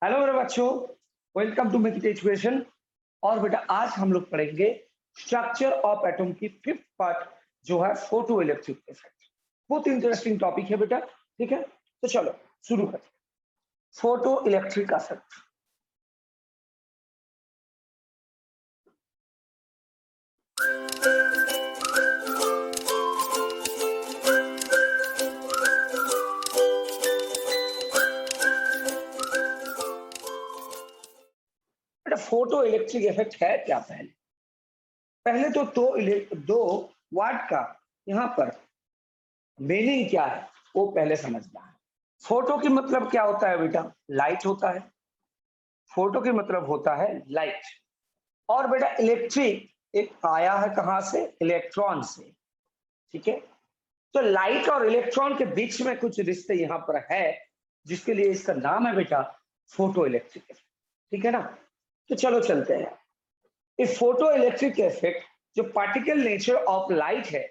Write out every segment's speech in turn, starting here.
Hello मेरे बच्चों, welcome to make education. और बेटा आज हम लोग पढ़ेंगे स्ट्रक्चर ऑफ एटम की फिफ्थ पार्ट जो है फोटो इलेक्ट्रिक इफेक्ट। बहुत इंटरेस्टिंग टॉपिक है बेटा। ठीक है, तो चलो शुरू करते हैं। Photo electric effect. बेटा फोटो इलेक्ट्रिक इफेक्ट है क्या? पहले पहले तो दो वर्ड का यहाँ पर मीनिंग क्या है वो पहले समझना है। फोटो की मतलब क्या होता है बेटा? लाइट होता है। फोटो की मतलब होता है लाइट। और बेटा इलेक्ट्रिक एक आया है कहां से? इलेक्ट्रॉन से। ठीक है, तो लाइट और इलेक्ट्रॉन के बीच में कुछ रिश्ते यहाँ पर है, जिसके लिए इसका नाम है बेटा फोटो इलेक्ट्रिक इफेक्ट। ठीक है ना, तो चलो चलते हैं। इस फोटो इलेक्ट्रिक इफेक्ट जो पार्टिकल नेचर ऑफ लाइट है,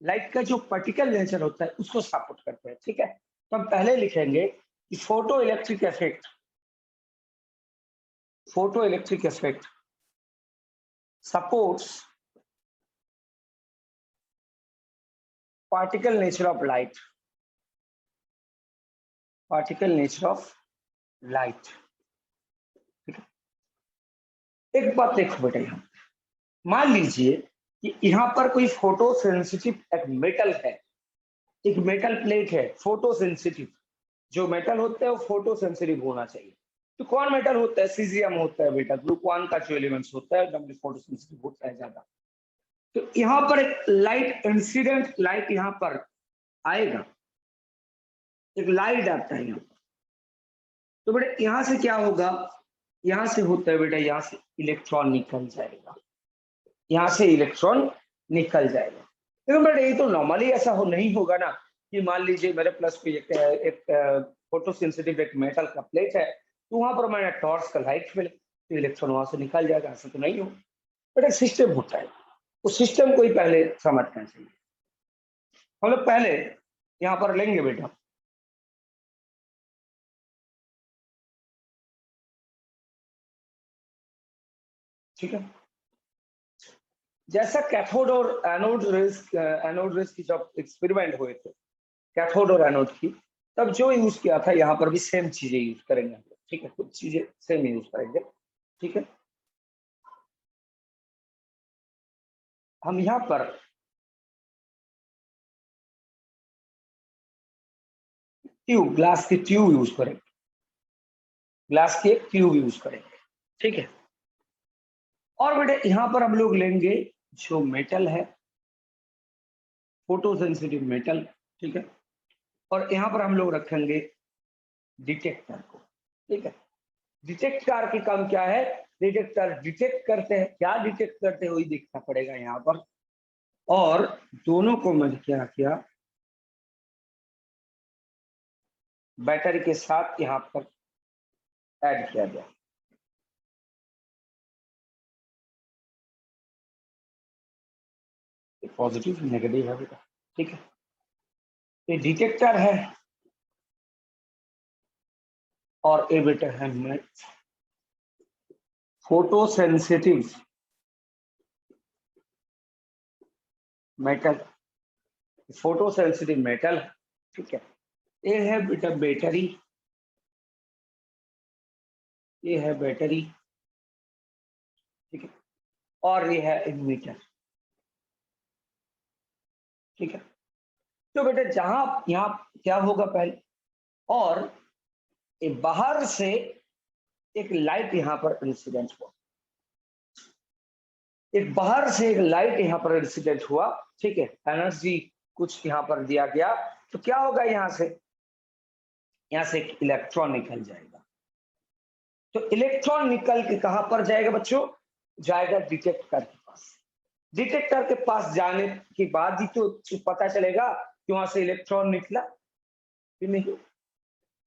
लाइट का जो पार्टिकल नेचर होता है उसको सपोर्ट करते हैं। ठीक है, तो हम पहले लिखेंगे कि photo electric effect supports particle nature of light. ठीक है, एक बात देखो बेटा, यहाँ मान लीजिए कि यहाँ पर कोई फोटो सेंसिटिव एक मेटल है, एक मेटल प्लेट है फोटो सेंसिटिव। जो मेटल होता है वो फोटो सेंसिटिव होना चाहिए। तो कौन मेटल होता है? सीजियम होता है बेटा। ग्रुप 1 का जो एलिमेंट्स होता है एकदम फोटो सेंसिटिव होता है ज्यादा। तो यहाँ पर एक लाइट इंसिडेंट लाइट यहाँ पर आएगा, एक लाइट आता है यहाँ पर। तो बेटा यहाँ से क्या होगा? यहाँ से होता है बेटा, यहाँ से इलेक्ट्रॉन निकल जाएगा, यहाँ से इलेक्ट्रॉन निकल जाएगा। लेकिन बेटा ये तो नॉर्मली ऐसा नहीं होगा ना कि मान लीजिए मेरे प्लस पे एक फोटो सेंसिटिव एक मेटल का प्लेट है, तो वहां पर मैंने टॉर्च का लाइट मिले तो इलेक्ट्रॉन वहां से निकल जाएगा। ऐसा तो नहीं हो। बट एक सिस्टम होता है, उस सिस्टम को ही पहले समझना चाहिए। हम लोग पहले यहाँ पर लेंगे बेटा, ठीक है, जैसा कैथोड और एनोड रेस की जब एक्सपेरिमेंट हुए थे, कैथोड और एनोड की, तब जो यूज किया था यहाँ पर भी सेम चीजें यूज करेंगे। ठीक है, कुछ चीजें सेम यूज करेंगे। ठीक है, हम यहाँ पर ट्यूब, ग्लास की ट्यूब यूज करेंगे, ग्लास की एक ट्यूब यूज करेंगे। ठीक है, और बेटे यहाँ पर हम लोग लेंगे जो मेटल है, फोटो सेंसिटिव मेटल। ठीक है, और यहाँ पर हम लोग रखेंगे डिटेक्टर को। ठीक है, डिटेक्टर की काम क्या है? डिटेक्टर डिटेक्ट करते हैं, क्या डिटेक्ट करते हैं वही देखना पड़ेगा यहाँ पर। और दोनों को मैंने क्या किया, बैटरी के साथ यहाँ पर ऐड किया गया। पॉजिटिव नेगेटिव है बेटा। ठीक है, ये डिटेक्टर है और ये बेटा है photo sensitive metal, photo sensitive metal. ठीक है, ये है बेटा बैटरी, ये है बैटरी। ठीक है, और ये है इनवर्टर। ठीक है, तो बेटा जहां यहाँ क्या होगा पहले, और ये बाहर से एक लाइट यहाँ पर इंसिडेंट हुआ, एक बाहर से एक लाइट यहाँ पर इंसिडेंट हुआ। ठीक है, एनर्जी कुछ यहाँ पर दिया गया, तो क्या होगा? यहाँ से एक इलेक्ट्रॉन निकल जाएगा। तो इलेक्ट्रॉन निकल के कहां पर जाएगा बच्चों? जाएगा डिटेक्टर के पास। डिटेक्टर के पास जाने के बाद ही तो पता चलेगा कि वहां से इलेक्ट्रॉन निकला कि नहीं।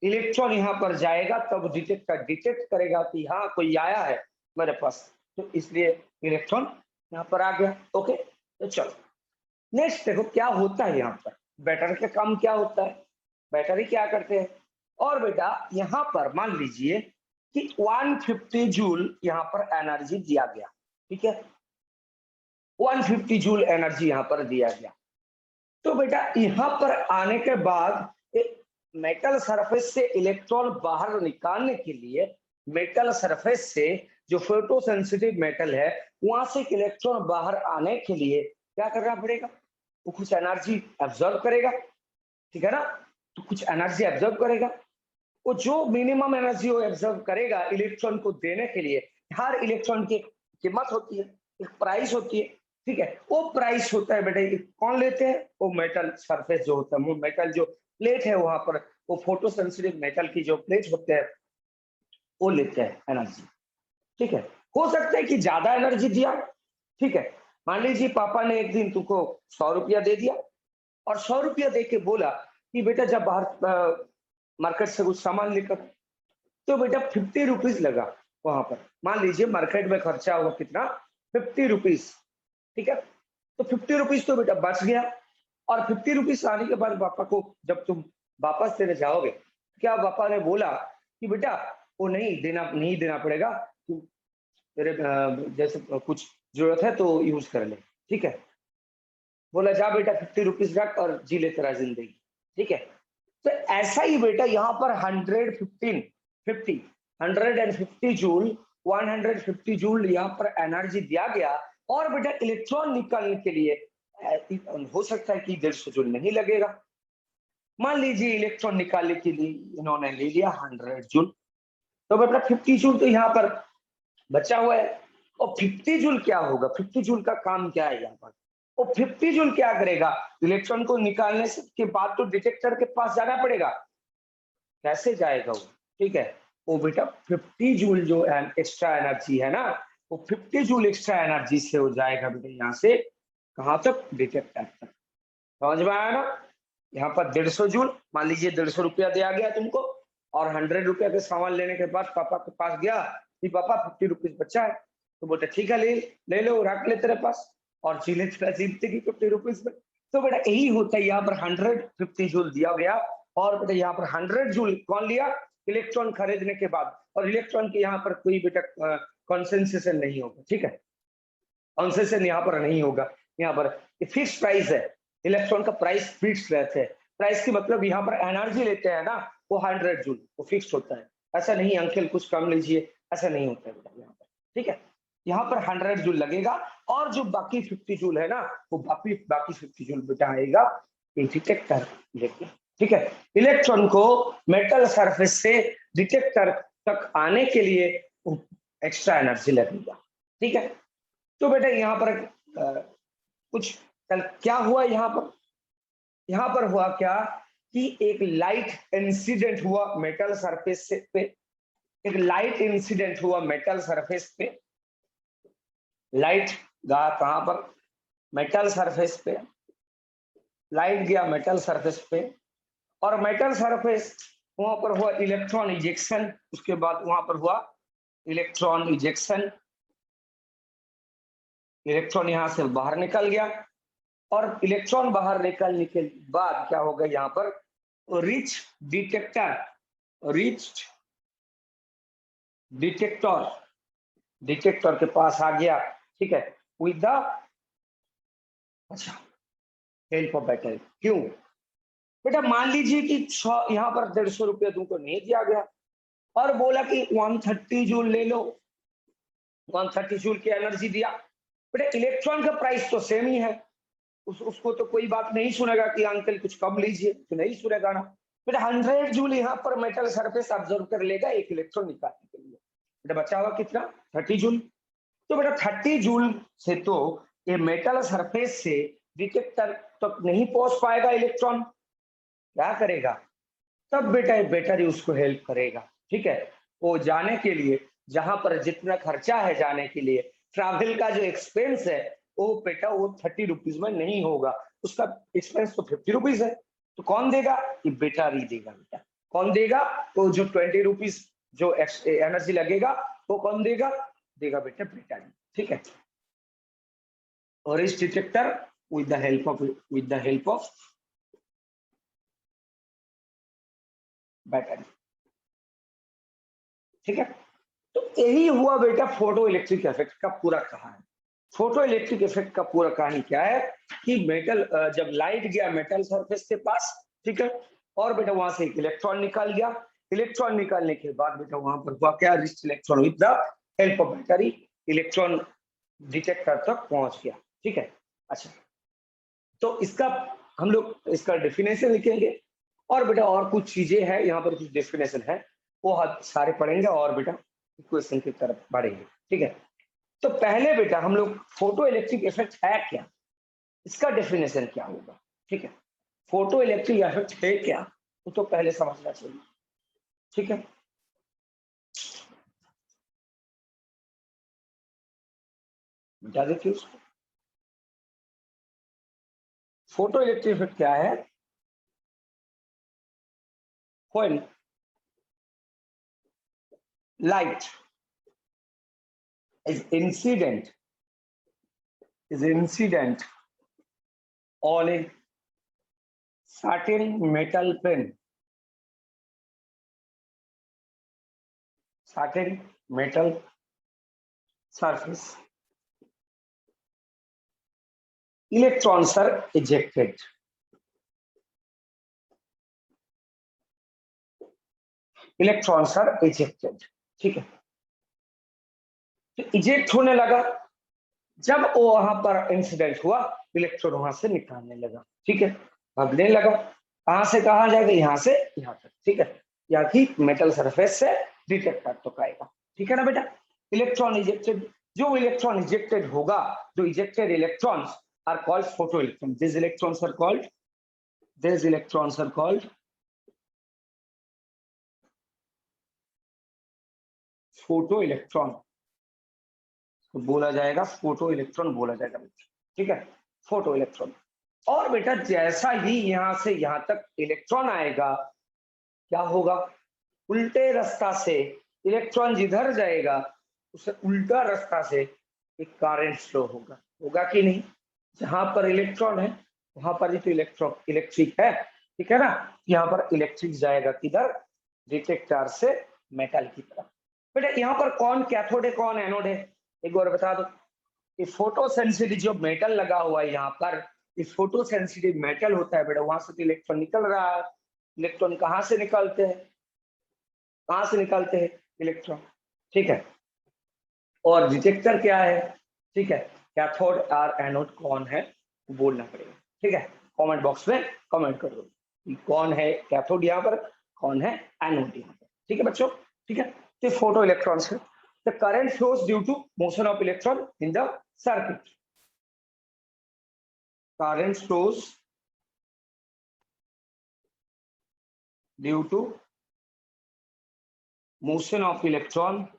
इलेक्ट्रॉन यहाँ पर जाएगा तब डिटेक्टर डिटेक्ट करेगा कि हाँ कोई आया है मेरे पास, तो इसलिए इलेक्ट्रॉन यहाँ पर आ गया। ओके, तो चलो नेक्स्ट देखो क्या होता है यहाँ पर। बैटरी का काम क्या होता है? बैटरी क्या करते हैं? और बेटा यहाँ पर मान लीजिए कि 150 जूल यहाँ पर एनर्जी दिया गया, ठीक है, 150 जूल एनर्जी यहाँ पर दिया गया। तो बेटा यहाँ पर आने के बाद एक मेटल सरफेस से इलेक्ट्रॉन बाहर निकालने के लिए मेटल सरफेस से जो फोटो सेंसिटिव मेटल है वहां से इलेक्ट्रॉन बाहर आने के लिए क्या करना पड़ेगा, वो कुछ एनर्जी एब्जॉर्ब करेगा, ठीक है ना, तो कुछ एनर्जी एब्जॉर्ब करेगा। वो जो मिनिमम एनर्जी वो एब्जॉर्ब करेगा इलेक्ट्रॉन को देने के लिए, हर इलेक्ट्रॉन की कीमत होती है, एक प्राइस होती है, ठीक है, वो प्राइस होता है बेटा कौन लेते हैं, वो मेटल सरफेस जो होता है, वो मेटल जो प्लेट है वहां पर, वो फोटो सेंसिटिव मेटल की जो प्लेट होते हैं वो लेते हैं एनर्जी, ठीक है। हो सकता है कि ज्यादा एनर्जी दिया, ठीक है, मान लीजिए पापा ने एक दिन तुमको 100 रुपया दे दिया और 100 रुपया दे के बोला कि बेटा जब बाहर मार्केट से कुछ सामान लेकर, तो बेटा 50 रुपीज लगा वहां पर, मान लीजिए मार्केट में खर्चा हुआ कितना, 50 रुपीज, ठीक है, तो 50 रुपीज तो बेटा बच गया। और 50 रुपीज आने के बाद पापा को जब तुम वापस देने जाओगे, क्या पापा ने बोला कि बेटा वो नहीं देना पड़ेगा, तुम तेरे जैसे कुछ जरूरत है तो यूज कर ले, ठीक है, बोला जा बेटा 50 रुपीज रख और जी ले तेरा जिंदगी, ठीक है। तो ऐसा ही बेटा यहाँ पर 150 जूल 150 जूल यहाँ पर एनर्जी दिया गया और बेटा इलेक्ट्रॉन निकालने के लिए हो सकता है कि 150 जूल नहीं लगेगा। मान लीजिए इलेक्ट्रॉन निकालने के लिए इन्होंने ले लिया 100 जूल, तो बेटा 50 जूल तो यहाँ पर बचा हुआ है। और 50 जूल क्या होगा, 50 जूल का काम क्या है यहाँ पर, वो 50 जूल क्या करेगा, इलेक्ट्रॉन को निकालने से के बाद तो डिटेक्टर के पास जाना पड़ेगा, कैसे जाएगा वो, ठीक है, वो बेटा 50 जूल जो एक्स्ट्रा एनर्जी है ना, वो 50 जूल एक्स्ट्रा एनर्जी से हो जाएगा बेटा यहाँ से कहाँ तक, डिटेक्टर तक। समझ में आया ना, यहाँ पर 150 जूल, मान लीजिए 150 रुपया दिया गया तुमको और 100 रुपया के सामान लेने के बाद पापा के पास गया कि पापा 50 रुपीज बचा है, तो बोलते ठीक है ले लो रख ले तेरे पास और जी ले तेरा जिंदगी 50 रुपीज में। तो बेटा यही होता है, यहाँ पर 150 जूल दिया गया और बेटा यहाँ पर 100 जूल कौन लिया, इलेक्ट्रॉन खरीदने के बाद, और इलेक्ट्रॉन के यहाँ पर कोई बेटा कॉन्सेंट्रेशन नहीं होगा, ठीक है, कॉन्सेशन यहाँ पर नहीं होगा, यहाँ पर फिक्स प्राइस है, इलेक्ट्रॉन का प्राइस फिक्स रहते हैं, प्राइस की मतलब यहाँ पर एनर्जी लेते हैं ना वो 100 जूल वो फिक्स होता है, ऐसा नहीं अंकल कुछ कम लीजिए, ऐसा नहीं होता है यहाँ पर, ठीक है, यहाँ पर 100 जूल लगेगा और जो बाकी 50 जूल है ना वो बाकी 50 जूल बेटा आएगा डिटेक्टर लेके, ठीक है, इलेक्ट्रॉन को मेटल सरफेस से डिटेक्टर तक आने के लिए एक्स्ट्रा एनर्जी लगेगा, ठीक है। तो बेटा यहाँ पर कुछ कल क्या हुआ, यहाँ पर हुआ क्या कि एक लाइट इंसिडेंट हुआ मेटल सरफेस पे, एक लाइट इंसिडेंट हुआ मेटल सरफेस पे, लाइट गया कहां पर, मेटल सरफेस पे, लाइट गया मेटल सरफेस पे और मेटल सरफेस वहां पर हुआ इलेक्ट्रॉन इजेक्शन, उसके बाद वहां पर हुआ इलेक्ट्रॉन इजेक्शन, इलेक्ट्रॉन यहां से बाहर निकल गया और इलेक्ट्रॉन बाहर निकलने के बाद क्या होगा, यहाँ पर रिच डिटेक्टर के पास आ गया, ठीक है, विद द अच्छा हेल्प ऑफ बैटरी। क्यों बेटा, मान लीजिए कि यहाँ पर 150 रुपया तुमको नहीं दिया गया और बोला कि 130 जूल ले लो, 130 जूल की एनर्जी दिया, बेटा इलेक्ट्रॉन का प्राइस तो सेम ही है, उसको तो कोई बात नहीं सुनेगा कि अंकल कुछ कम लीजिए, तो नहीं सुनेगा ना, बेटा 100 जूल यहाँ पर मेटल सरफेस ऑब्जर्व कर लेगा एक इलेक्ट्रॉन निकालने के लिए, बेटा बचा हुआ कितना 30 जूल। तो बेटा 30 जूल से तो ये मेटल सरफेस से डिटेक्टर तक नहीं पहुंच पाएगा इलेक्ट्रॉन, क्या करेगा, तब बेटा ये बैटरी उसको हेल्प करेगा, ठीक है, वो जाने के लिए जहां पर जितना खर्चा है जाने के लिए ट्रैवल का जो एक्सपेंस है वो बेटा वो 30 रुपीज में नहीं होगा, उसका एक्सपेंस तो 50 रुपीज है, तो कौन देगा, ये बैटरी देगा बेटा, कौन देगा, तो जो 20 रुपीज जो एनर्जी लगेगा वो कौन देगा बेटा बैटरी, ठीक है, और इस detector with the help of battery, ठीक है। तो यही हुआ बेटा फोटो इलेक्ट्रिक इफेक्ट का पूरा कहानी। फोटो इलेक्ट्रिक इफेक्ट का पूरा कहानी क्या है कि मेटल जब लाइट गया मेटल सरफेस के पास, ठीक है, और बेटा वहां से एक इलेक्ट्रॉन निकल गया। इलेक्ट्रॉन निकालने के बाद बेटा वहां पर हुआ क्या, wrist electron with the help of battery electron detector तक पहुंच गया, ठीक है। अच्छा, तो इसका हम लोग इसका डेफिनेशन लिखेंगे, और बेटा और कुछ चीजें हैं यहाँ पर, कुछ डेफिनेशन है वो सारे पढ़ेंगे, और बेटा क्वेश्चन की तरफ बढ़ेंगे, ठीक है। तो पहले बेटा हम लोग फोटो इलेक्ट्रिक इफेक्ट है क्या, इसका डेफिनेशन क्या होगा, ठीक है। फोटो इलेक्ट्रिक इफेक्ट है क्या तो पहले समझना चाहिए, ठीक है। बता देखिए उसको, फोटो इलेक्ट्रिक इफेक्ट क्या है। when light is incident on a certain metal plane, certain metal surface, electrons are ejected. Electrons are ejected, ठीक है। तो इजेक्ट होने लगा, जब वो वहां पर इंसिडेंट हुआ इलेक्ट्रॉन वहां से निकालने लगा, ठीक है, भागने लगा। कहां से कहां जाएगा, यहां से यहां तक, ठीक है, या कि मेटल सरफेस से डिटेक्टर तक आएगा, ठीक है ना बेटा। इलेक्ट्रॉन इजेक्टेड, जो इलेक्ट्रॉन इजेक्टेड होगा, जो ejected electrons are called photo electron. This electrons are called, this electrons are called photo electron, तो बोला जाएगा फोटो इलेक्ट्रॉन बोला जाएगा, ठीक है, फोटो इलेक्ट्रॉन। और बेटा जैसा ही यहां से यहां तक इलेक्ट्रॉन आएगा, क्या होगा, उल्टे रास्ता से इलेक्ट्रॉन जिधर जाएगा उससे उल्टा रास्ता से एक करंट फ्लो होगा, होगा कि नहीं। जहां पर इलेक्ट्रॉन है वहां पर ही तो इलेक्ट्रिक है, ठीक है ना। यहाँ पर इलेक्ट्रिक जाएगा किधर, डिटेक्टर से मेटल की तरफ। बेटा यहाँ पर कौन कैथोड है कौन एनोड है, एक बार बता दो। ये फोटो सेंसिटिव जो मेटल लगा हुआ है यहाँ पर, इस फोटो सेंसिटिव मेटल होता है बेटा, वहां से तो इलेक्ट्रॉन निकल रहा है। इलेक्ट्रॉन कहाँ से निकलते हैं, कहाँ से निकलते हैं इलेक्ट्रॉन, ठीक है। और डिटेक्टर क्या है, ठीक है, कैथोड और एनोड कौन है बोलना पड़ेगा, ठीक है। कमेंट बॉक्स में कमेंट कर दो कौन है कैथोड यहाँ पर, कौन है एनोड यहाँ पर, ठीक है बच्चों, ठीक है। तो फोटो इलेक्ट्रॉन्स है, the current flows due to motion of electron in the circuit. Current flows due to motion of electron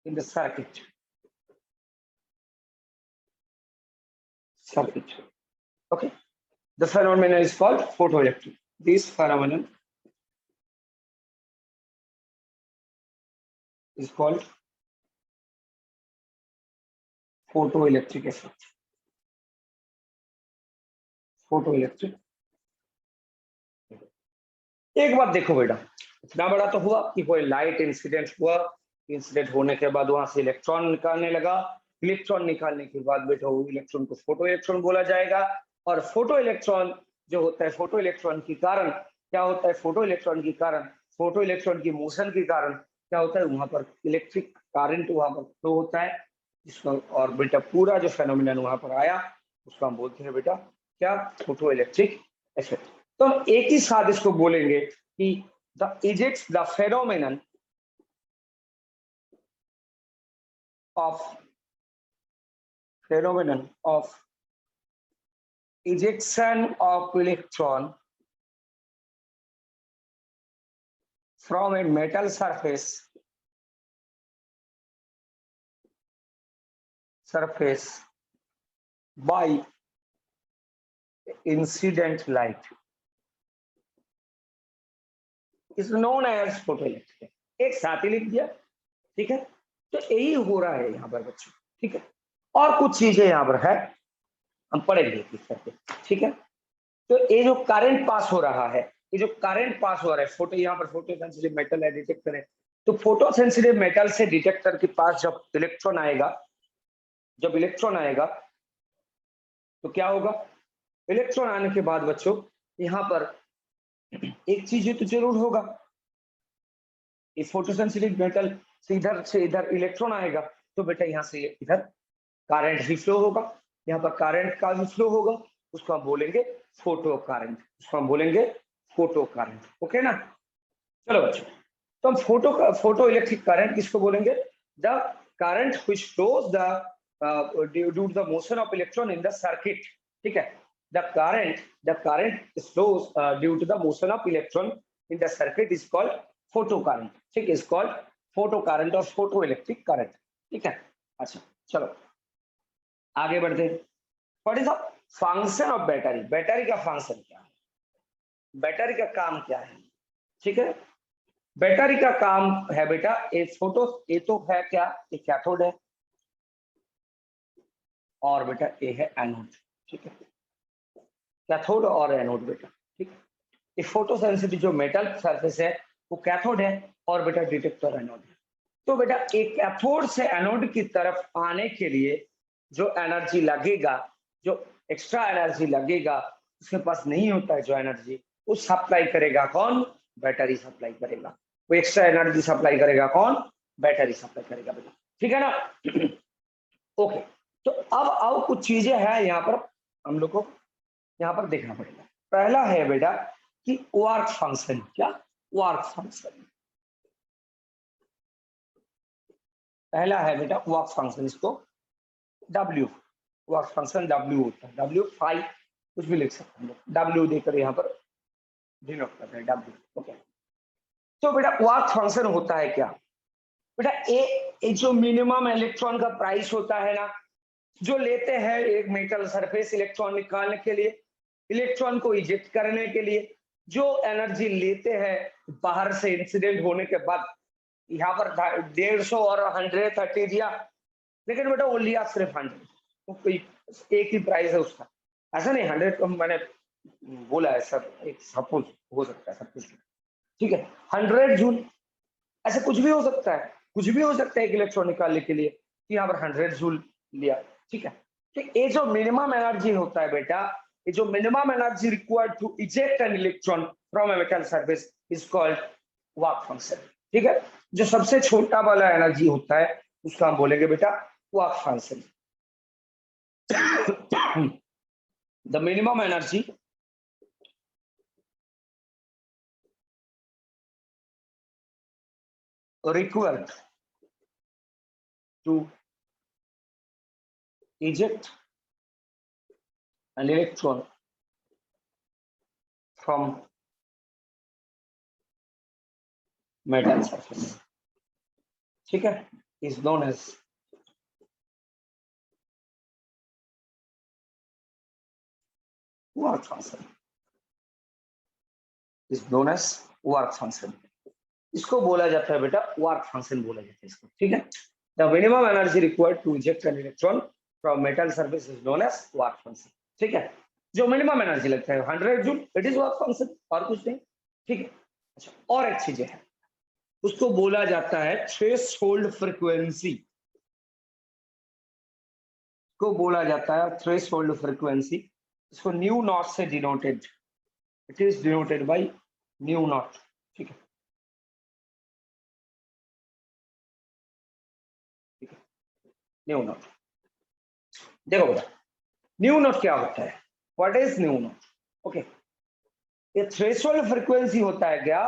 in the circuit. Okay. The phenomenon is called photoelectric. This phenomenon is called photoelectric effect. Photoelectric. एक बात देखो बेटा, इतना बड़ा तो हुआ कि कोई लाइट इंसिडेंट हुआ, इंसिडेंट होने के बाद वहां से इलेक्ट्रॉन निकालने लगा। इलेक्ट्रॉन निकालने के बाद बेटा वो इलेक्ट्रॉन को फोटो इलेक्ट्रॉन बोला जाएगा। और फोटो इलेक्ट्रॉन जो होता है, फोटो इलेक्ट्रॉन के कारण क्या होता है, फोटो इलेक्ट्रॉन के कारण, फोटो इलेक्ट्रॉन की मोशन के कारण क्या होता है, वहां पर इलेक्ट्रिक करंट वहां पर फ्लो होता है, जिसका और बेटा पूरा जो फेनोमेनन वहां पर आया उसको हम बोलते हैं बेटा क्या, फोटो इलेक्ट्रिक इफेक्ट। तो हम एक ही साथ इसको बोलेंगे कि the ejects the phenomenon of ejection of electron from a metal surface by incident light is known as photoelectric। एक साथ ही लिख दिया, ठीक है। तो यही हो रहा है यहाँ पर बच्चों, ठीक है। और कुछ चीजें यहाँ पर है, हम पढ़ेंगे किस करके, ठीक है। तो ये जो करंट पास हो रहा है, ये जो करंट पास हो रहा है फोटो, यहाँ पर फोटो सेंसिटिव मेटल है, डिटेक्टर है, तो फोटो सेंसिटिव मेटल से डिटेक्टर के पास जब इलेक्ट्रॉन आएगा, जब इलेक्ट्रॉन आएगा तो क्या होगा, इलेक्ट्रॉन आने के बाद बच्चों यहाँ पर एक चीज तो जरूर होगा, ये फोटो सेंसिटिव मेटल से इधर इलेक्ट्रॉन आएगा, तो बेटा यहाँ से इधर करंट भी फ्लो होगा, यहाँ पर करंट का भी फ्लो होगा, उसको हम बोलेंगे फोटो करंट, उसको हम बोलेंगे फोटो करंट। ओके ना, चलो बच्चों, तो हम फोटो इलेक्ट्रिक करंट किसको बोलेंगे, the current which flows due to the motion of electron in the circuit. ठीक है, the current flows due to the motion of electron in the circuit is called photo current. ठीक है, is called photo current और photo electric current. ठीक है, अच्छा चलो आगे बढ़ते हैं। What is the function of battery, battery का फंक्शन क्या है, बैटरी का काम क्या है। ठीक है, बैटरी का काम है बेटा, ये तो है क्या, ये कैथोड है और बेटा ये है एनोड। ठीक है, कैथोड और एनोड बेटा। ठीक, ये फोटो सेंसिटिव जो मेटल सरफेस है वो कैथोड है और बेटा डिटेक्टर एनोड है। तो बेटा एक कैथोड से एनोड की तरफ आने के लिए जो एनर्जी लगेगा, जो एक्स्ट्रा एनर्जी लगेगा, उसके पास नहीं होता है जो एनर्जी, वो सप्लाई करेगा कौन, बैटरी सप्लाई करेगा। वो एक्स्ट्रा एनर्जी सप्लाई करेगा कौन, बैटरी सप्लाई करेगा बेटा। ठीक है ना ओके, तो अब कुछ चीजें हैं यहाँ पर हम लोग को यहाँ पर देखना पड़ेगा। पहला है बेटा कि वर्क फंक्शन, क्या वर्क फंक्शन, पहला है बेटा वर्क फंक्शन, इसको W वर्क फंक्शन W होता है, W फाई कुछ भी लिख सकते हैं, W देकर यहाँ पर डिनोट करते हैं W। ओके, तो बेटा वर्क फंक्शन होता है क्या बेटा, ए जो मिनिमम इलेक्ट्रॉन का प्राइस होता है ना, जो लेते हैं एक मेटल सरफेस इलेक्ट्रॉन निकालने के लिए, इलेक्ट्रॉन को इजेक्ट करने के लिए जो एनर्जी लेते हैं बाहर से इंसिडेंट होने के बाद, यहाँ पर 150 और 130 दिया, लेकिन बेटा वो लिया सिर्फ 100, तो कोई एक ही प्राइस है उसका, ऐसा नहीं 100 को मैंने बोला है सर, एक सपोज हो सकता है सब कुछ। ठीक है, 100 जूल, ऐसे कुछ भी हो सकता है, कुछ भी हो सकता है एक इलेक्ट्रॉन निकालने के लिए, तो यहाँ पर 100 जूल लिया। ठीक है, तो ये जो मिनिमम एनर्जी होता है बेटा, ये जो minimum energy required to eject an electron from a metal surface is called work function. ठीक है, जो सबसे छोटा वाला एनर्जी होता है उसका हम बोलेंगे बेटा work function. The minimum energy required to eject an electron from metal surface, ठीक है, is known as work function, is known as work function। इसको बोला जाता है बेटा वर्क फंक्शन बोला जाता है इसको। ठीक है, the minimum energy required to eject an electron from metal surface is known as work function. ठीक है, जो मिनिमम एनर्जी लगता है 100 joule, it is work function और कुछ नहीं। ठीक है, अच्छा और एक चीज है, उसको बोला जाता है थ्रेशोल्ड फ्रीक्वेंसी, को बोला जाता है थ्रेशोल्ड फ्रीक्वेंसी, इसको न्यू नॉट से denoted, it is denoted bye new not. ठीक है, न्यू नॉट, देखो बेटा न्यू नॉट क्या होता है, what is new not. Okay, ये थ्रेशोल्ड फ्रीक्वेंसी होता है क्या,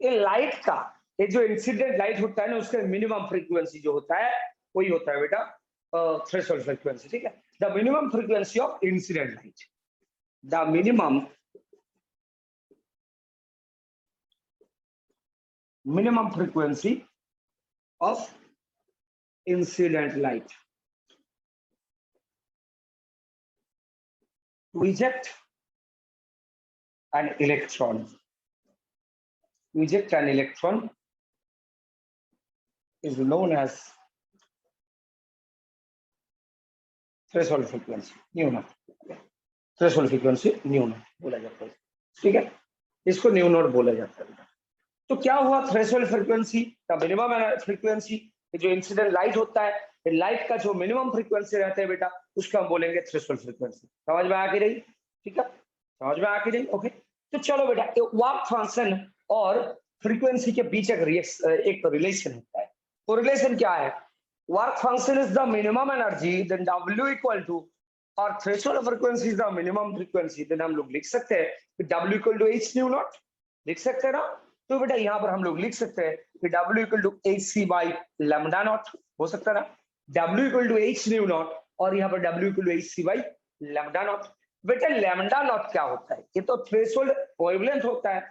ये लाइट का, ये जो इंसिडेंट लाइट होता है ना उसके मिनिमम फ्रीक्वेंसी जो होता है वही होता है बेटा थ्रेशोल्ड फ्रीक्वेंसी। ठीक है, the minimum frequency of incident light, the minimum frequency of incident light to eject an electron, to eject an electron is known as threshold frequency, new not, threshold frequency new not बोला जाता है। ठीक है, इसको new note बोला जाता है। तो क्या हुआ, थ्रेशोल्ड फ्रीक्वेंसी का मिनिमम फ्रीक्वेंसी, जो इंसिडेंट लाइट होता है, लाइट का जो मिनिमम फ्रीक्वेंसी रहता है बेटा, उसको हम बोलेंगे थ्रेशोल्ड फ्रीक्वेंसी। समझ में आ के रही? ठीक है, समझ में आ के रही? ओके, तो चलो बेटा, वर्क फंक्शन और फ्रीक्वेंसी के बीच एक रिलेशन होता है। तो रिलेशन क्या है? Work function is the minimum energy, then W equal to, और threshold frequency is the minimum frequency, then हम लोग लिख सकते हैं कि W equal to H nu naught, लिख सकते हैं ना? तो बेटा यहाँ पर हम लोग लिख सकते हैं कि W equal to HC by lambda not, हो सकता है ना? W equal to H nu not, और यहाँ पर W equal to HC by lambda not. बेटा लैम्डा नॉट क्या होता है? ये तो थ्रेशोल्ड वेवलेंथ होता है।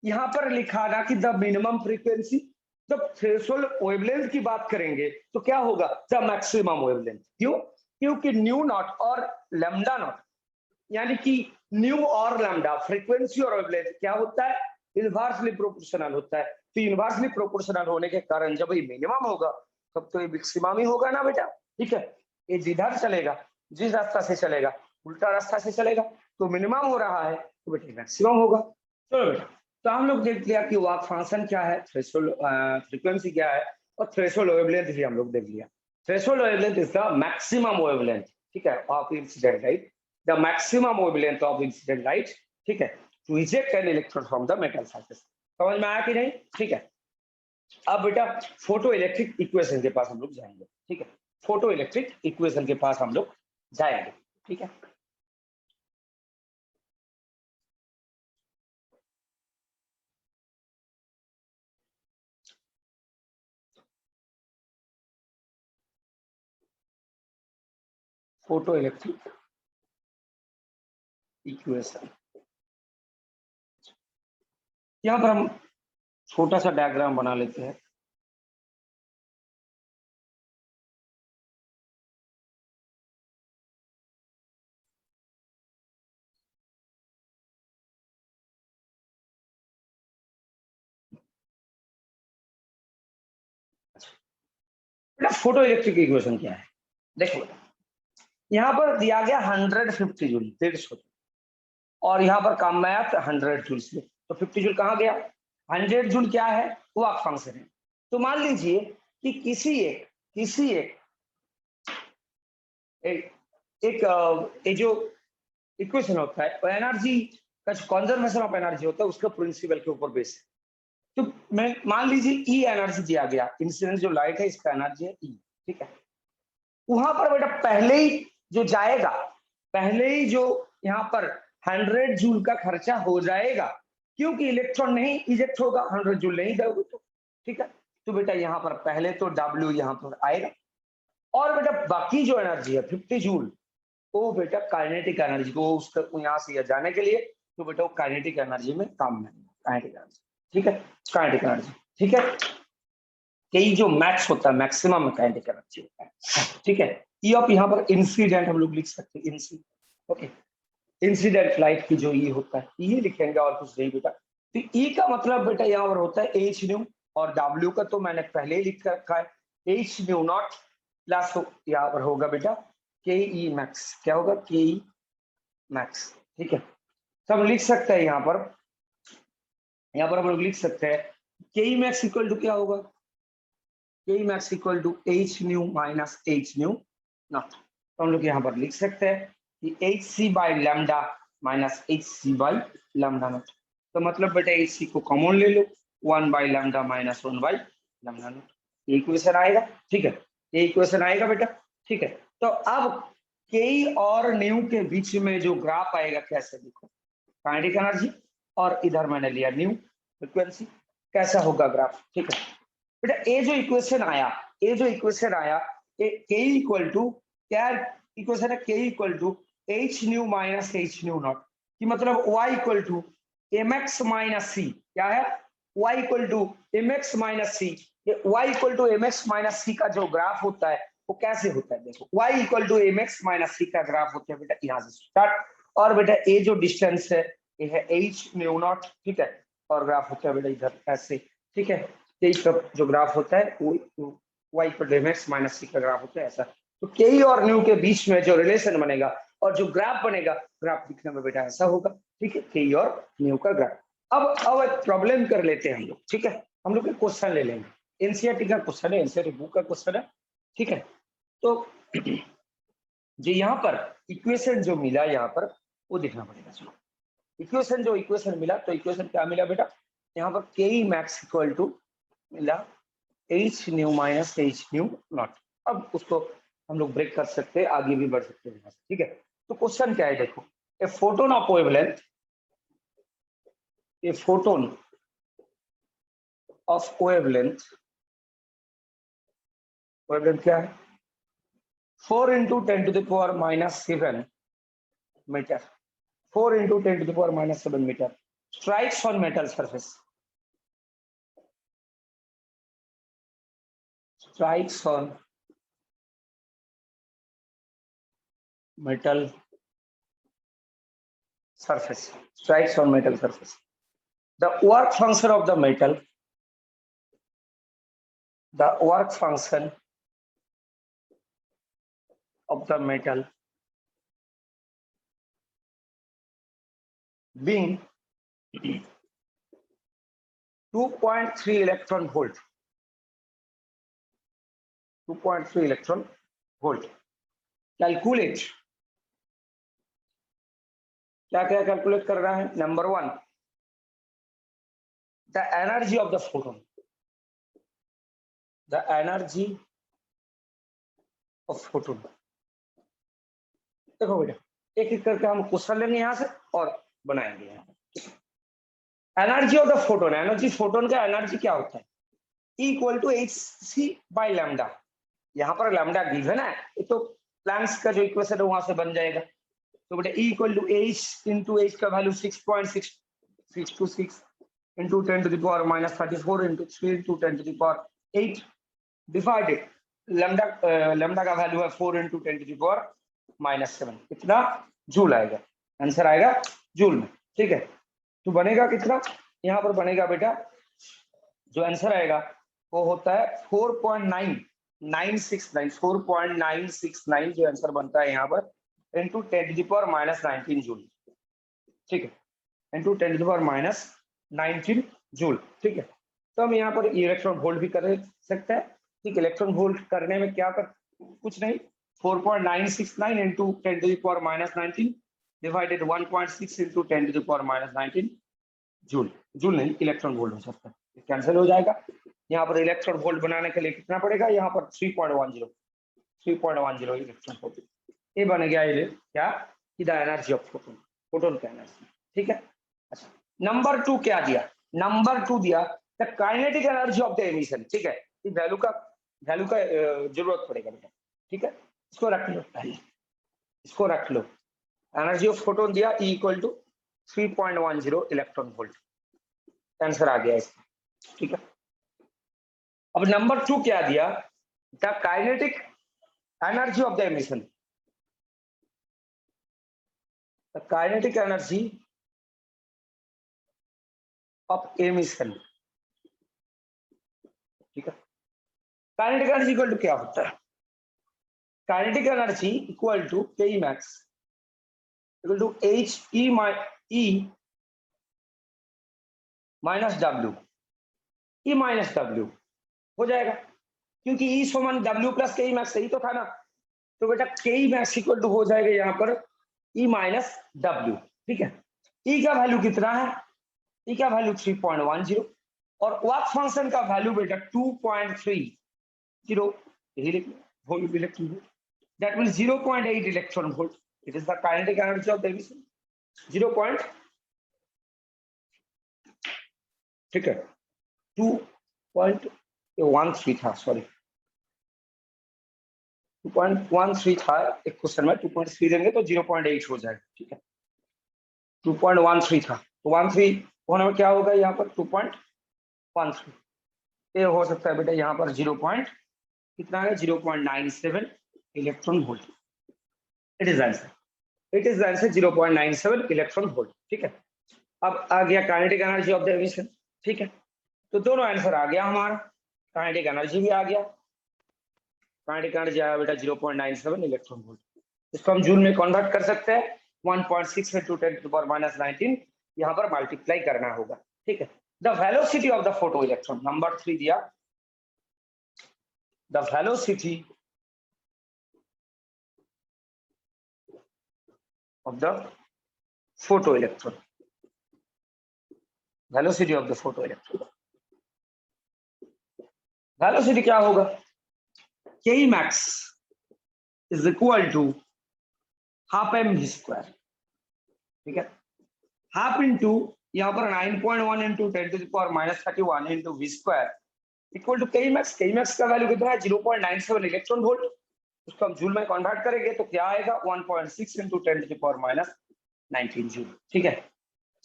यहाँ पर लिखा ना कि द मिनिमम फ्रीक्वेंसी, जब थ्रेशोल्ड वेवलेंथ की बात करेंगे तो क्या होगा? The maximum wavelength. क्यों? क्योंकि न्यू नॉट और लैम्डा नॉट, यानी कि न्यू और लैम्डा, फ्रीक्वेंसी और वेवलेंथ क्या होता है? इनवर्सली प्रोपोर्शनल होता है। तो इनवर्सली प्रोपोर्शनल होने के कारण जब ये मिनिमम होगा तब तो ये मैक्सिमम ही होगा ना बेटा। ठीक है, ये जिधर चलेगा, जिस रास्ता से चलेगा, उल्टा रास्ता से चलेगा, तो मिनिमम हो रहा है तो बेटा मैक्सिमम होगा। चलो बेटा, तो हम लोग देख लिया कि वर्क फंक्शन क्या है, थ्रेशोल्ड फ्रीक्वेंसी क्या है, और थ्रेशोल्ड वेवलेंथ भी हम लोग देख लिया। Threshold wavelength is the maximum wavelength, ठीक है, of incident light, the maximum wavelength of incident light, ठीक है, to eject an electron from the metal surface। समझ में आया कि नहीं? ठीक है, अब बेटा फोटो इलेक्ट्रिक इक्वेशन के पास हम लोग जाएंगे। ठीक है, फोटो इलेक्ट्रिक इक्वेशन के पास हम लोग जाएंगे। ठीक है, फोटो इलेक्ट्रिक इक्वेशन, यहाँ पर हम छोटा सा डायग्राम बना लेते हैं। फोटो इलेक्ट्रिक इक्वेशन क्या है? देखो, यहाँ पर दिया गया 150 जूल, 150, और यहाँ पर काम में आया 100 जूल से, तो 50 जूल कहाँ गया? 100 जूल क्या है? वर्क फंक्शन है। तो मान लीजिए कि किसी एक जो इक्वेशन होता है, एनर्जी का जो कंजर्वेशन ऑफ एनर्जी होता है उसका प्रिंसिपल के ऊपर बेस है। तो मैं मान लीजिए ई एनर्जी दिया गया, इंसिडेंट जो लाइट है इसका एनर्जी है ई। ठीक है, वहां पर बेटा पहले ही जो जाएगा, पहले ही जो यहाँ पर 100 जूल का खर्चा हो जाएगा, क्योंकि इलेक्ट्रॉन नहीं इजेक्ट होगा 100 जूल नहीं दोगे तो। ठीक है, तो बेटा यहाँ पर पहले तो W यहाँ पर आएगा, और बेटा बाकी जो एनर्जी है 50 जूल, वो बेटा काइनेटिक एनर्जी को उसका यहाँ से जाने के लिए, तो बेटा वो काइनेटिक एनर्जी में काम में, काइनेटिक एनर्जी। ठीक है, काइनेटिक एनर्जी। ठीक है, कई जो मैक्स होता है, मैक्सिमम काइनेटिक एनर्जी होता है। ठीक है, ई ऑफ यहाँ पर इंसिडेंट हम लोग लिख सकते हैं, इंसिडेंट। ओके, इंसिडेंट लाइट की जो ई होता है ये लिखेंगे और कुछ नहीं बेटा। तो ई का मतलब बेटा यहाँ पर होता है एच न्यू, और डब्ल्यू का तो मैंने पहले ही लिख रखा है, एच न्यू नॉट प्लस यहाँ पर होगा बेटा के ई मैक्स। क्या होगा? K E max. ठीक है, तो हम लिख सकते हैं यहाँ पर हम लोग लिख सकते हैं के ई मैक्स इक्वल टू क्या होगा? K E max equal to H nu minus H nu naught. तो हम लोग यहाँ पर लिख सकते हैं कि H C by lambda minus H C by lambda naught. तो मतलब बेटा एच सी को कॉमन ले लो, 1 by lambda minus 1 by lambda naught, ये इक्वेशन आएगा। ठीक है, ये इक्वेशन आएगा बेटा। ठीक है, तो अब के और न्यू के बीच में जो ग्राफ आएगा कैसे, देखो, काइनेटिक एनर्जी और इधर मैंने लिया न्यू फ्रीक्वेंसी, कैसा होगा ग्राफ? ठीक है बेटा, ये जो इक्वेशन आया, के इक्वल टू क्या इक्वेशन है? K equal to H nu minus H nu naught, कि मतलब y equal to M X minus C. क्या है? y equal to M X minus C. ये y equal to M X minus C का जो graph होता है वो कैसे होता है? देखो, y equal to M X minus C का ग्राफ होता है बेटा यहाँ से स्टार्ट, और बेटा ये जो डिस्टेंस है ये है एच न्यू नॉट। ठीक है, और ग्राफ होता है बेटा इधर ऐसे। ठीक है, के जो ग्राफ होता है वो y पर डेमेक्स माइनस सी का ग्राफ होता है ऐसा। तो के और न्यू के बीच में जो रिलेशन बनेगा और जो ग्राफ बनेगा, ग्राफ दिखने में बेटा ऐसा होगा। ठीक है, के और न्यू का ग्राफ। अब एक प्रॉब्लम कर लेते हैं हम लोग, ठीक है। हम लोग एक क्वेश्चन ले लेंगे, एनसीईआरटी का क्वेश्चन है, एनसीईआरटी बुक का क्वेश्चन है, ठीक है। तो जो यहाँ पर इक्वेशन जो मिला यहाँ पर वो देखना पड़ेगा। चलो इक्वेशन मिला, तो इक्वेशन क्या मिला बेटा, यहाँ पर के मैक्स इक्वल टू मिला H nu minus H nu not. अब उसको हम लोग ब्रेक कर सकते हैं, आगे भी बढ़ सकते हैं, ठीक है। तो क्वेश्चन क्या है देखो, a photon of wavelength, a photon of wavelength क्या है 4 into 10 to the power minus 7 meter, 4 into 10 to the power minus 7 meter strikes on metal surface, strikes on metal surface, strikes on metal surface. The work function of the metal, the work function of the metal being 2.3 electron volt, 2.3 electron volt. Calculate, क्या क्या calculate कर रहा है, number 1 the energy of the photon, the energy of photon. देखो बेटा एक एक करके हम क्वेश्चन लेंगे यहाँ से और बनाएंगे। Energy of the photon, energy photon का एनर्जी क्या होता है, E equal to h C by lambda. यहाँ पर लैम्डा गिवन है, ये तो प्लैंक्स का जो इक्वेशन है वहां से बन जाएगा। तो बेटा E equal to H into H का value 6.626 into 10 to the power minus 34 into 3 into 10 to the power 8 divided lambda का वैल्यू है 4 into 10 to the power minus 7, कितना जूल आएगा, आंसर आएगा जूल में, ठीक है। तो बनेगा कितना, यहाँ पर बनेगा बेटा जो आंसर आएगा वो होता है 4.969 जो आंसर बनता है यहाँ पर into 10 to the power minus 19 joule, ठीक है, into 10 to the power minus 19 joule, ठीक है। तो हम यहाँ पर इलेक्ट्रॉन वोल्ट भी कर सकते हैं, ठीक। इलेक्ट्रॉन वोल्ट करने में क्या कर, कुछ नहीं, 4.969 into 10 to the power minus 19 divided 1.6 into 10 to the power minus 19 joule, joule नहीं इलेक्ट्रॉन वोल्ट हो सकता है, कैंसिल हो जाएगा। यहाँ पर इलेक्ट्रॉन वोल्ट बनाने के लिए कितना पड़ेगा, यहाँ पर 3.10 इलेक्ट्रॉन वोल्ट, ये बन गया ये क्या, the energy of photon, photon का एनर्जी, ठीक है। अच्छा नंबर 2 क्या दिया, नंबर 2 दिया the kinetic energy of the emission, ठीक है। इस वैल्यू का जरूरत पड़ेगा बेटा, ठीक है। इसको रख लो पहले, इसको रख लो, एनर्जी ऑफ फोटोन दिया E equal to 3.10 electron volt, answer आ गया इसका, ठीक है। अब नंबर 2 क्या दिया, the kinetic energy of the emission, the kinetic energy of emission, ठीक है। काइनेटिक एनर्जी इक्वल टू क्या होता है, kinetic energy equal to K max equal to H E minus W, E minus W हो जाएगा, क्योंकि ई समान डब्ल्यू प्लस के मैक्स सही तो था ना। तो बेटा के मैक्स इक्वल टू हो जाएगा यहाँ पर ई माइनस डब्ल्यू, ठीक है। ई का वैल्यू कितना है, ई का वैल्यू 3.10 और वर्क फंक्शन का वैल्यू बेटा 2.30, यही लिख लो, volt electron volt, that means 0.8 electron volt, it is the kinetic energy of the emission 0. ठीक है 2.13 था, सॉरी 2.13 था एक क्वेश्चन में, 2.3 देंगे तो 0.8 हो जाएगा, ठीक है। 2.13 था, तो 13 होने में क्या होगा यहाँ पर 2.13, ये हो सकता है बेटा यहाँ पर 0. कितना है 0.97 electron volt, it is answer, 0.97 electron volt, ठीक है। अब आ गया kinetic energy of the emission, ठीक है। तो दोनों आंसर आ गया हमारा, काइनेटिक एनर्जी भी आ गया, काइनेटिक एनर्जी आया बेटा 0.97 इलेक्ट्रॉन वोल्ट। इसको हम जूल में कन्वर्ट कर सकते हैं, 1.6 into 10 to the power minus 19 यहाँ पर मल्टीप्लाई करना होगा, ठीक है। The velocity of the photo electron, number 3 दिया, the velocity of the photo electron, velocity of the photo electron, velocity क्या होगा, K max is equal to half m v square, ठीक है। हाफ इंटू यहाँ पर 9.1 into 10⁻³ into v square equal to K max. K max का value कितना है, 0.97 electron volt. उसको हम जूल में कन्वर्ट करेंगे तो क्या आएगा, 1.6 इंटू 10⁻19 जूल, ठीक है,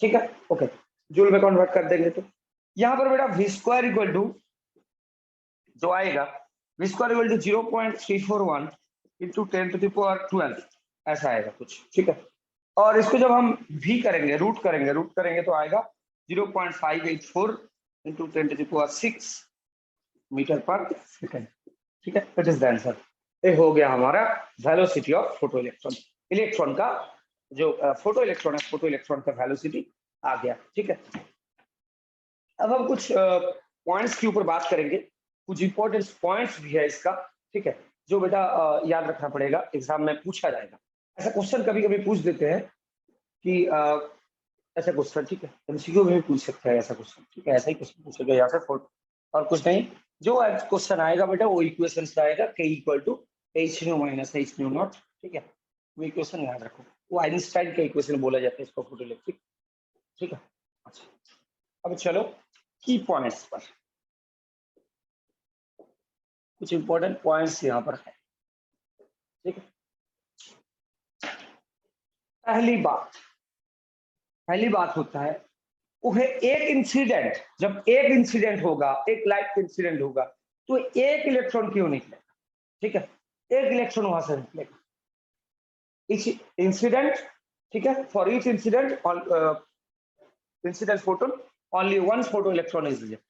ठीक है, ओके। जूल में कन्वर्ट कर देंगे तो यहाँ पर बेटा वी स्क्वायर इक्वल टू जो आएगा, v square equal to 0.341 into 10⁻12 ऐसा आएगा कुछ, ठीक है। और इसको जब हम भी करेंगे, रूट करेंगे तो आएगा 0.584 इंटू 10⁻6 मीटर पर सेकेंड, ठीक है। It is the answer. ये हो गया हमारा velocity of photo electron. Electron का जो फोटो इलेक्ट्रॉन है, फोटो इलेक्ट्रॉन का वेलोसिटी आ गया, ठीक है। अब हम कुछ पॉइंट्स के ऊपर बात करेंगे, कुछ इंपॉर्टेंट पॉइंट्स भी है इसका, ठीक है, जो बेटा याद रखना पड़ेगा, एग्जाम में पूछा जाएगा। ऐसा क्वेश्चन कभी कभी पूछ देते हैं कि ऐसा क्वेश्चन, ठीक है, एमसीक्यू में भी पूछ सकते हैं ऐसा क्वेश्चन, ठीक है, ऐसा ही क्वेश्चन पूछेगा यहाँ से और कुछ नहीं। जो क्वेश्चन आएगा बेटा वो इक्वेशन से आएगा, k equal to h nu minus h nu not, ठीक है। वो इक्वेशन याद रखो, वो आइंस्टाइन का इक्वेशन बोला जाता है इसको, फोटो इलेक्ट्रिक, ठीक है। अच्छा, अब चलो की पॉइंट्स पर, कुछ इंपॉर्टेंट पॉइंट्स यहाँ पर है, ठीक है। पहली बात होता है वो है एक इंसिडेंट, जब एक इंसिडेंट होगा, एक लाइट इंसिडेंट होगा तो एक इलेक्ट्रॉन क्यों निकलेगा, ठीक है, एक इलेक्ट्रॉन वहां से निकलेगा each incident, ठीक है। For each incident incident photon only one photo electron is rejected.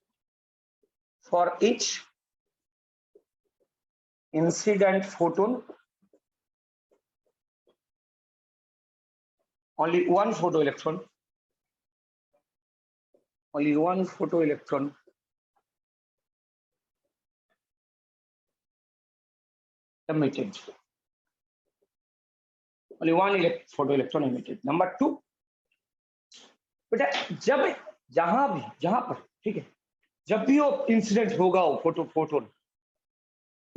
For each incident photon only one photo electron emitted, only one photo electron emitted. Number 2, बेटा जब जहां पर, ठीक है, जब भी वो इंसिडेंट होगा वो फोटोन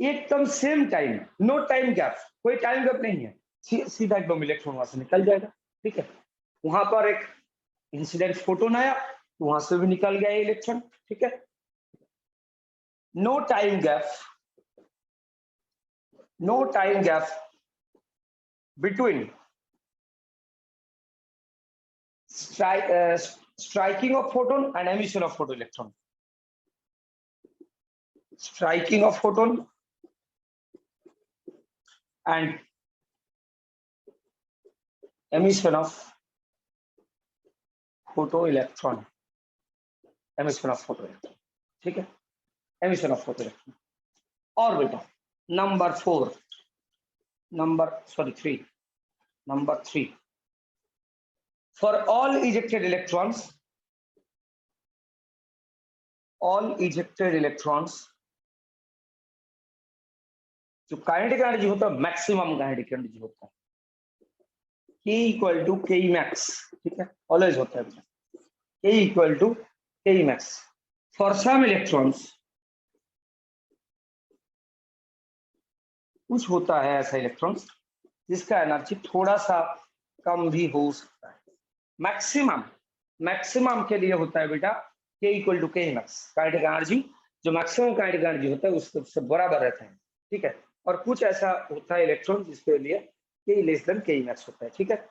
एकदम same time, no time gap, कोई टाइम गैप नहीं है, सीधा एकदम इलेक्ट्रॉन वहां से निकल जाएगा, ठीक है। वहां पर एक इंसिडेंट फोटोन आया तो वहां से भी निकल गया इलेक्ट्रॉन, ठीक है। No time gap between striking of photon and emission of photoelectron. Striking of photon and emission of photoelectron. ठीक है, emission of photoelectron. और बेटा number 3, for all ejected electrons जो काइनेटिक एनर्जी होता है, मैक्सिमम काइनेटिक एनर्जी होता है, K equal to K max, ठीक है, ऑलवेज होता है K equal to K max. For some electrons कुछ होता है ऐसा इलेक्ट्रॉन्स जिसका एनर्जी थोड़ा सा कम भी हो सकता है। मैक्सिमम के लिए होता है बेटा K equal to K max, kinetic energy जो मैक्सिमम काइनेटिक एनर्जी होता है उससे बराबर रहता है, ठीक है। और कुछ ऐसा होता है इलेक्ट्रॉन जिसके लिए K लेस देन के मैक्स होता है, ठीक है।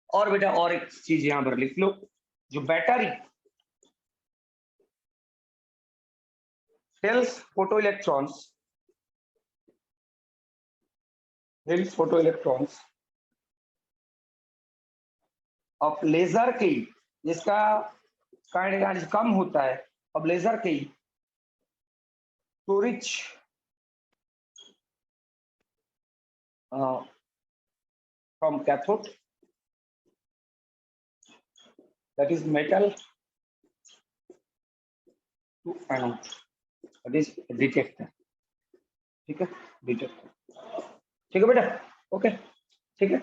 और बेटा और एक चीज यहां पर लिख लो, जो battery cells photo electrons of laser की, जिसका काइनेटिक एनर्जी कम होता है, अब लेजर की to reach from cathode that is metal to anode, that is detector. ठीक है, डिटेक्टर। ठीक है बेटा, ओके। ठीक है,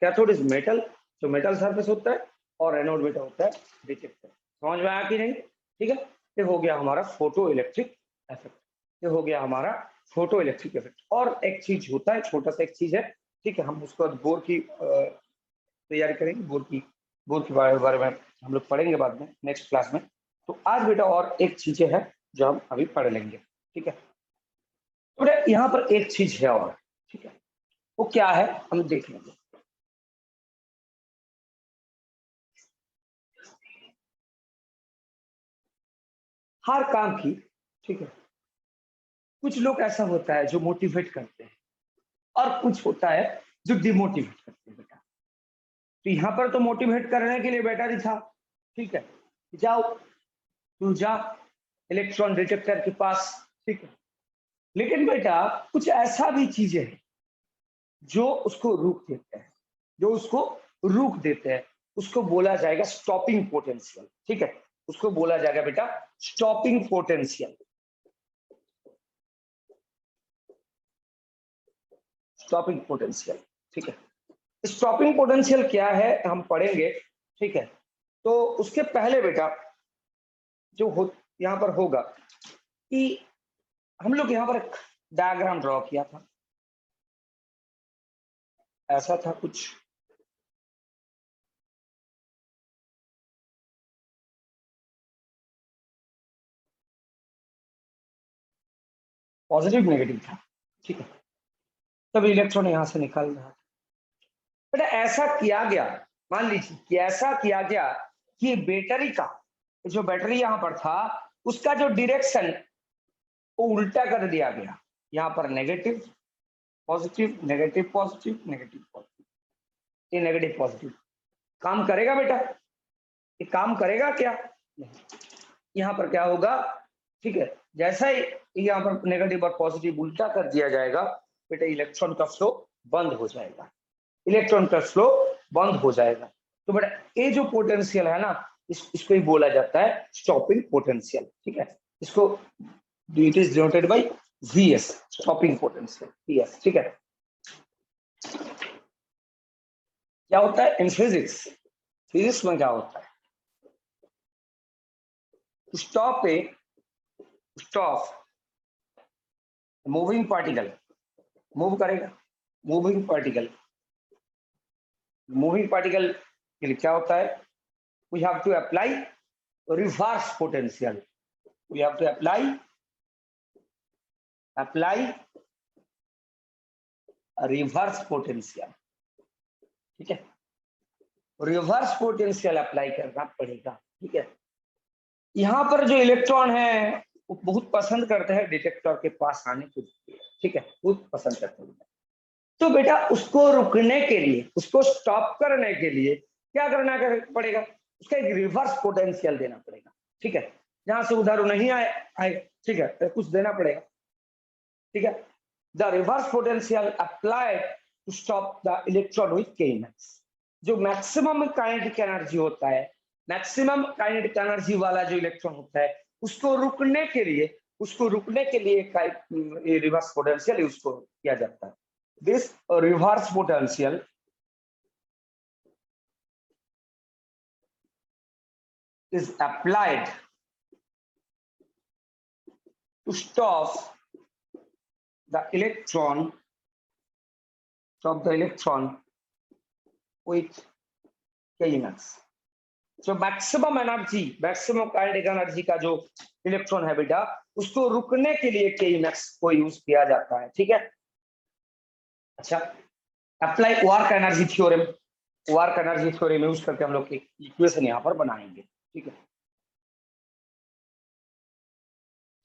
कैथोड इज मेटल, जो मेटल सरफेस होता है, और एनोड बेटा होता है डिटेक्टर। समझ में आया कि नहीं? ठीक है, ये हो गया हमारा फोटो इलेक्ट्रिक इफेक्ट, ये हो गया हमारा फोटो इलेक्ट्रिक इफेक्ट। और एक चीज होता है, छोटा सा एक चीज है, ठीक है, हम उसको बोर की तैयारी करेंगे, बोर के बारे में हम लोग पढ़ेंगे बाद में नेक्स्ट क्लास में। तो आज बेटा और एक चीजें है जो हम अभी पढ़ लेंगे। ठीक है, तो बेटा यहाँ पर एक चीज है और, ठीक है, वो क्या है हम देख लेंगे। हर काम की, ठीक है, कुछ लोग ऐसा होता है जो मोटिवेट करते हैं, और कुछ होता है जो डिमोटिवेट करते हैं बेटा। तो यहाँ पर तो मोटिवेट करने के लिए बेटा ही था, ठीक है, जाओ तू जा इलेक्ट्रॉन डिटेक्टर के पास, ठीक है। लेकिन बेटा कुछ ऐसा भी चीजें हैं जो उसको रोक देते हैं, जो उसको रोक देते हैं, उसको बोला जाएगा स्टॉपिंग पोटेंशियल। ठीक है, उसको बोला जाएगा बेटा स्टॉपिंग पोटेंशियल। स्टॉपिंग पोटेंशियल, ठीक है। स्टॉपिंग पोटेंशियल क्या है हम पढ़ेंगे, ठीक है। तो उसके पहले बेटा जो हो यहाँ पर होगा कि हम लोग यहाँ पर एक डायग्राम ड्रॉ किया था, ऐसा था कुछ, पॉजिटिव नेगेटिव था, ठीक है। तब इलेक्ट्रॉन यहां से निकल रहा था, बट ऐसा किया गया, मान लीजिए कि ऐसा किया गया कि बैटरी का जो बैटरी यहां पर था उसका जो डायरेक्शन वो उल्टा कर दिया गया। यहाँ पर negative positive, negative positive, negative positive, ये नेगेटिव पॉजिटिव काम करेगा बेटा? ये काम करेगा क्या? नहीं। यहाँ पर क्या होगा, ठीक है, जैसा ही यहाँ पर नेगेटिव और पॉजिटिव उल्टा कर दिया जाएगा बेटा, इलेक्ट्रॉन का फ्लो बंद हो जाएगा, इलेक्ट्रॉन का फ्लो बंद हो जाएगा। तो बेटा ये जो पोटेंशियल है ना, इसको ही बोला जाता है स्टॉपिंग पोटेंशियल। ठीक है, इसको it is denoted by VS, stopping potential, VS. ठीक है, क्या होता है इन फिजिक्स, फिजिक्स में क्या होता है, stop a stop moving particle, move करेगा, मूविंग पार्टिकल, मूविंग पार्टिकल के लिए क्या होता है, we have to apply reverse potential, we have to apply reverse potential. ठीक है, रिवर्स पोटेंशियल अप्लाई करना पड़ेगा। ठीक है, यहाँ पर जो इलेक्ट्रॉन है वो बहुत पसंद करते हैं डिटेक्टर के पास आने के लिए। ठीक है, बहुत पसंद करते हैं। तो बेटा उसको रुकने के लिए, उसको स्टॉप करने के लिए क्या करना पड़ेगा, उसका एक रिवर्स पोटेंशियल देना पड़ेगा। ठीक है, जहां से उधर नहीं आए, ठीक है, तो कुछ देना पड़ेगा। ठीक है, the reverse potential applied to stop the electron with Kmax। जो मैक्सिमम काइनेटिक एनर्जी होता है, मैक्सिमम काइनेटिक एनर्जी वाला जो इलेक्ट्रॉन होता है, उसको रुकने के लिए, रिवर्स पोटेंशियल यूज किया जाता है। This reverse potential is applied to stop the electron with Kmax। जो maximum energy, maximum kinetic energy का जो इलेक्ट्रॉन है बेटा, उसको रुकने के लिए Kmax को यूज किया जाता है। ठीक है, अच्छा, apply work energy theorem, work energy theorem use करके हम लोग इक्वेशन यहाँ पर बनाएंगे। ठीक है,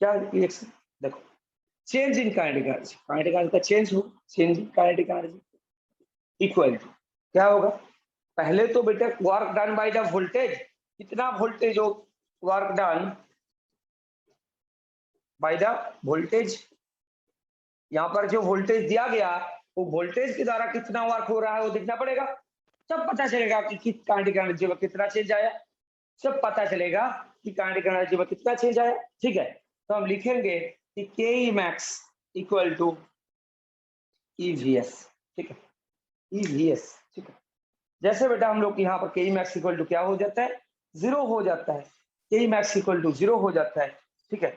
क्या रिएक्शन, देखो change in kinetic energy, kinetic energy का चेंज हो, change in kinetic energy equal to क्या होगा, पहले तो बेटा work done by the voltage, कितना वोल्टेज हो, work done by the voltage, यहाँ पर जो वोल्टेज दिया गया वो वोल्टेज के द्वारा कितना वर्क हो रहा है वो देखना पड़ेगा, तब पता चलेगा कि किस काइनेटिक एनर्जी में कितना चेंज आया। सब पता चलेगा कि काइनेटिक एनर्जी में कितना चेंज आया। ठीक है, तो हम लिखेंगे कि के मैक्स इक्वल टू ईवीएस। ठीक है, ईवीएस। ठीक है, जैसे बेटा हम लोग यहाँ पर के मैक्स इक्वल टू क्या हो जाता है, 0 हो जाता है। के मैक्स इक्वल टू 0 हो जाता है। ठीक है,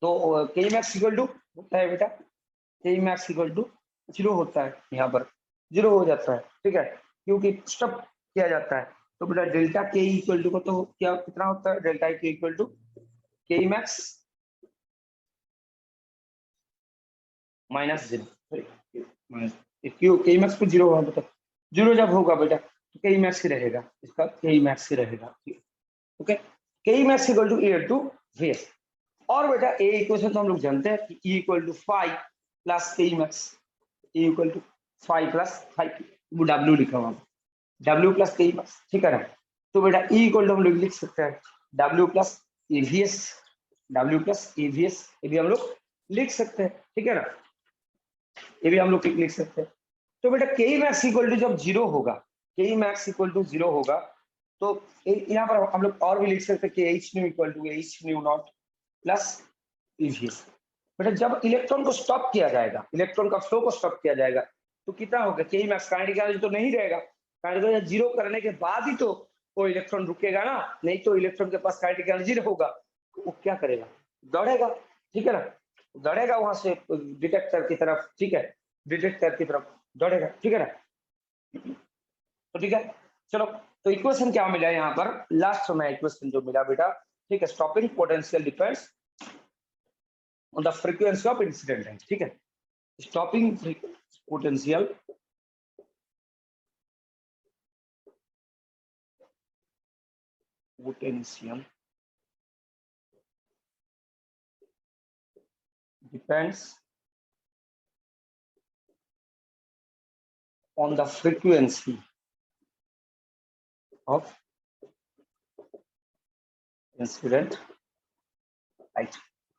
तो के मैक्स इक्वल टू होता है बेटा, के मैक्स इक्वल टू 0 होता है, यहाँ पर 0 हो जाता है। ठीक है, क्योंकि स्टॉप किया जाता है। तो बेटा डेल्टा के इक्वल टू को तो क्या कितना होता है, डेल्टा के equal to K max minus 0। क्यों के मैक्स को 0 होगा बेटा, 0 जब होगा बेटा तो के मैक्स ही रहेगा, इसका के मैक्स ही रहेगा। Okay, K max equal to A two VS. और बेटा ए इक्वेशन तो हम लोग जानते हैं कि E equal to 5 plus K max, E equal to 5 plus 5, वो W लिखा हुआ W प्लस के मैक्स। ठीक है ना, तो बेटा E इक्वल टू हम लोग लिख सकते हैं W plus EVS, W plus EVS, ये भी हम लोग लिख सकते हैं। ठीक है ना, ये भी हम लोग लिख सकते हैं। तो बेटा के मैक्स इक्वल टू जब 0 होगा, के मैक्स इक्वल टू 0 होगा, तो यहाँ पर हम लोग और भी लिख सकते हैं कि H nu equal to H nu not plus EVS. बेटा जब इलेक्ट्रॉन को स्टॉप किया जाएगा, इलेक्ट्रॉन का फ्लो को स्टॉप किया जाएगा, तो कितना होगा, के मैक्स काइनेटिक एनर्जी तो नहीं रहेगा, काइनेटिक एनर्जी 0 करने के बाद ही तो वो इलेक्ट्रॉन रुकेगा ना, नहीं तो इलेक्ट्रॉन के पास काइनेटिक एनर्जी होगा, तो वो क्या करेगा, दौड़ेगा। ठीक है ना, दौड़ेगा वहां से डिटेक्टर की तरफ। ठीक है, डिटेक्टर की तरफ दौड़ेगा। ठीक है ना, तो ठीक है, चलो तो इक्वेशन क्या मिला यहाँ पर, लास्ट में इक्वेशन जो मिला बेटा, ठीक है, stopping potential depends on the frequency of incident है। ठीक है, stopping potential depends on the frequency of incident light.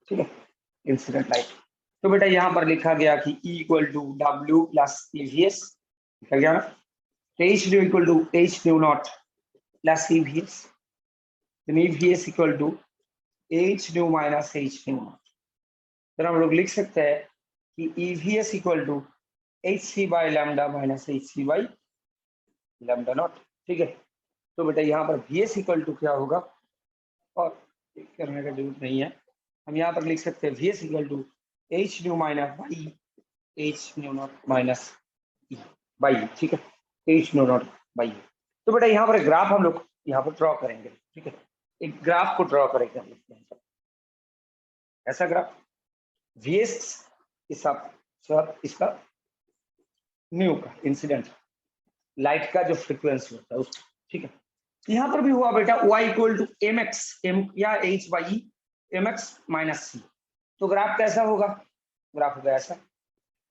ठीक है, इंसिडेंट लाइट। तो बेटा यहाँ पर लिखा गया कि E equal to W plus EVS लिखा गया ना, H nu equal to H nu not plus EVS, EVS equal to H nu minus H nu not. फिर हम लोग लिख सकते हैं कि EVS equal to HC by lambda minus HC by lambda not. ठीक है, तो बेटा यहाँ पर VS इक्वल टू क्या होगा, और करने का जरूरत नहीं है, हम यहाँ पर लिख सकते हैं VS equal to H nu minus by H nu not minus E by. ठीक है, H न्यू नॉट बाई। तो बेटा यहाँ पर ग्राफ हम लोग यहाँ पर ड्रॉ करेंगे। ठीक है, एक ग्राफ को ड्रॉ करेंगे हम लोग, ऐसा ग्राफ VS के साथ इसका न्यू का इंसिडेंट लाइट का जो फ्रीक्वेंसी होता है उसका। ठीक है, यहाँ पर भी हुआ बेटा y equal to M X M या H by M X minus C. तो ग्राफ कैसा होगा, ग्राफ होगा ऐसा,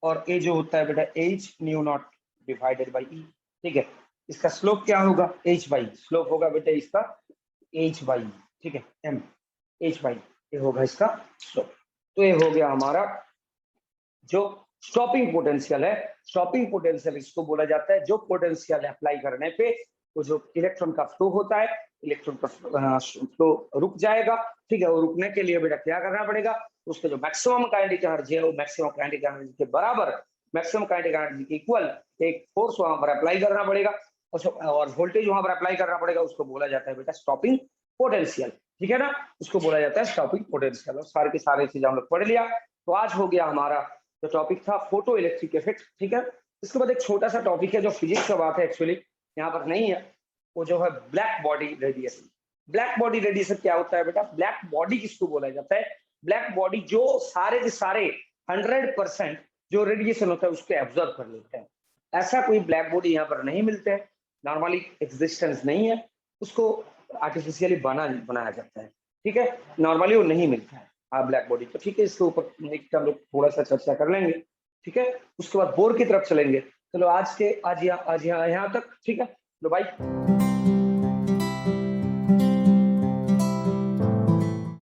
और ए जो होता है बेटा H nu naught divided by E. ठीक है, इसका स्लोप क्या होगा, एच बाई, स्लोप होगा बेटा इसका एच बाई। ठीक है, एम एच बाई, ये होगा इसका स्लोप। तो ये हो गया हमारा जो स्टॉपिंग पोटेंशियल है। स्टॉपिंग पोटेंशियल इसको बोला जाता है जो पोटेंशियल अप्लाई करने पे वो जो इलेक्ट्रॉन का फ्लो होता है, इलेक्ट्रॉन का फ्लो रुक जाएगा। ठीक है, वो रुकने के लिए बेटा क्या करना पड़ेगा, उसका जो मैक्सिमम काइनेटिक एनर्जी है वो मैक्सिमम काइनेटिक एनर्जी के बराबर, मैक्सिमम काइनेटिक एनर्जी के इक्वल एक फोर्स वहां पर अप्लाई करना पड़ेगा, और वोल्टेज वहां पर अप्लाई करना पड़ेगा, उसको बोला जाता है बेटा स्टॉपिंग पोटेंशियल। ठीक है ना, उसको बोला जाता है स्टॉपिंग पोटेंशियल। और सारे के सारे चीज हम लोग पढ़ लिया। तो आज हो गया हमारा जो टॉपिक था फोटो इलेक्ट्रिक इफेक्ट। ठीक है, इसके बाद एक छोटा सा टॉपिक है जो फिजिक्स का बात है, एक्चुअली यहाँ पर नहीं है, वो जो है black body radiation. Black body radiation क्या होता है बेटा, ब्लैक बॉडी किसको बोला जाता है, ब्लैक बॉडी जो सारे के सारे 100% जो रेडिएशन होता है उसको एब्जॉर्ब कर लेते हैं। ऐसा कोई ब्लैक बॉडी यहाँ पर नहीं मिलते हैं, नॉर्मली एग्जिस्टेंस नहीं है, उसको आर्टिफिशियली बनाया जाता है। ठीक है, नॉर्मली वो नहीं मिलता है ब्लैक बॉडी। तो ठीक है, इसके ऊपर हम लोग थोड़ा सा चर्चा कर लेंगे। ठीक है, उसके बाद बोर की तरफ चलेंगे। चलो आज यहाँ तक। ठीक है, लो बाय।